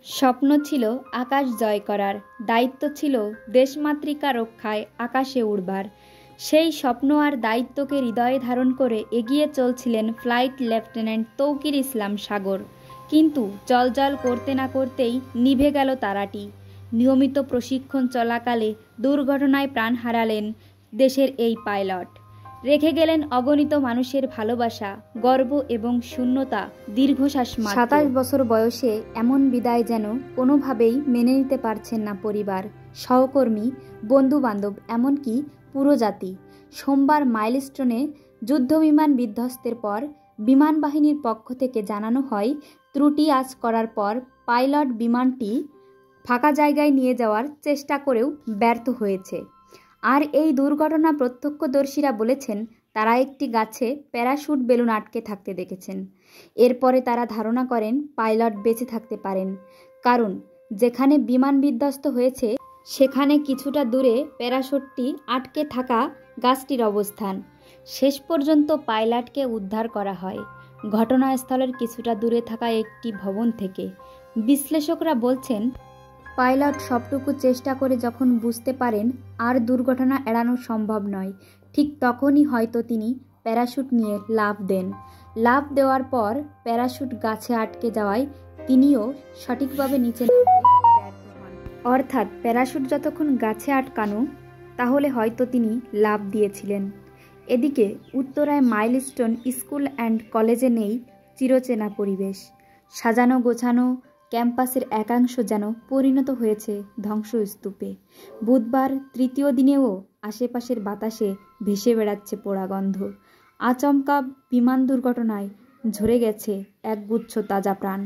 স্বপ্ন ছিল আকাশ জয় করার, দায়িত্ব ছিল দেশমাতৃকা রক্ষায় আকাশে উড়বার। সেই স্বপ্ন আর দায়িত্বকে হৃদয়ে ধারণ করে এগিয়ে চলছিলেন ফ্লাইট লেফটেন্যান্ট তৌকির ইসলাম সাগর। কিন্তু জ্বলজ্বল করতে না করতেই নিভে গেল তারাটি। নিয়মিত প্রশিক্ষণ চলাকালে দুর্ঘটনায় প্রাণ হারালেন দেশের এই পাইলট। রেখে গেলেন অগণিত মানুষের ভালোবাসা, গর্ব এবং শূন্যতা দীর্ঘশ্বাস। 27 বছর বয়সে এমন বিদায় যেন কোনোভাবেই মেনে নিতে পারছেন না পরিবার, সহকর্মী, বন্ধুবান্ধব, এমনকি পুরো জাতি। সোমবার মাইলস্টোনে যুদ্ধবিমান বিধ্বস্তের পর বিমান বাহিনীর পক্ষ থেকে জানানো হয়, ত্রুটি আঁচ করার পর পাইলট বিমানটি ফাঁকা জায়গায় নিয়ে যাওয়ার চেষ্টা করেও ব্যর্থ হয়েছে। আর এই দুর্ঘটনা প্রত্যক্ষদর্শীরা বলেছেন, তারা একটি গাছে প্যারাশুট বেলুন আটকে থাকতে দেখেছেন। এরপরে তারা ধারণা করেন পাইলট বেঁচে থাকতে পারেন, কারণ যেখানে বিমান বিধ্বস্ত হয়েছে সেখানে কিছুটা দূরে প্যারাশুটটি আটকে থাকা গাছটির অবস্থান। শেষ পর্যন্ত পাইলটকে উদ্ধার করা হয় ঘটনাস্থলের কিছুটা দূরে থাকা একটি ভবন থেকে। বিশ্লেষকরা বলছেন, পাইলট সবটুকু চেষ্টা করে যখন বুঝতে পারেন আর দুর্ঘটনা এড়ানো সম্ভব নয়, ঠিক তখনই হয়তো তিনি প্যারাশুট নিয়ে লাফ দেন। লাফ দেওয়ার পর প্যারাশুট গাছে আটকে যাওয়ায় তিনিও সঠিকভাবে নিচে নামতে ব্যর্থ হন। অর্থাৎ প্যারাশুট যতক্ষণ গাছে আটকানো, তাহলে হয়তো তিনি লাফ দিয়েছিলেন। এদিকে উত্তরায় মাইলস্টোন স্কুল অ্যান্ড কলেজে নেই চিরচেনা পরিবেশ। সাজানো গোছানো ক্যাম্পাসের একাংশ যেন পরিণত হয়েছে ধ্বংসস্তূপে। বুধবার তৃতীয় দিনেও আশেপাশের বাতাসে ভেসে বেড়াচ্ছে পোড়া গন্ধ। আচমকা বিমান দুর্ঘটনায় ঝরে গেছে একগুচ্ছ তাজা প্রাণ।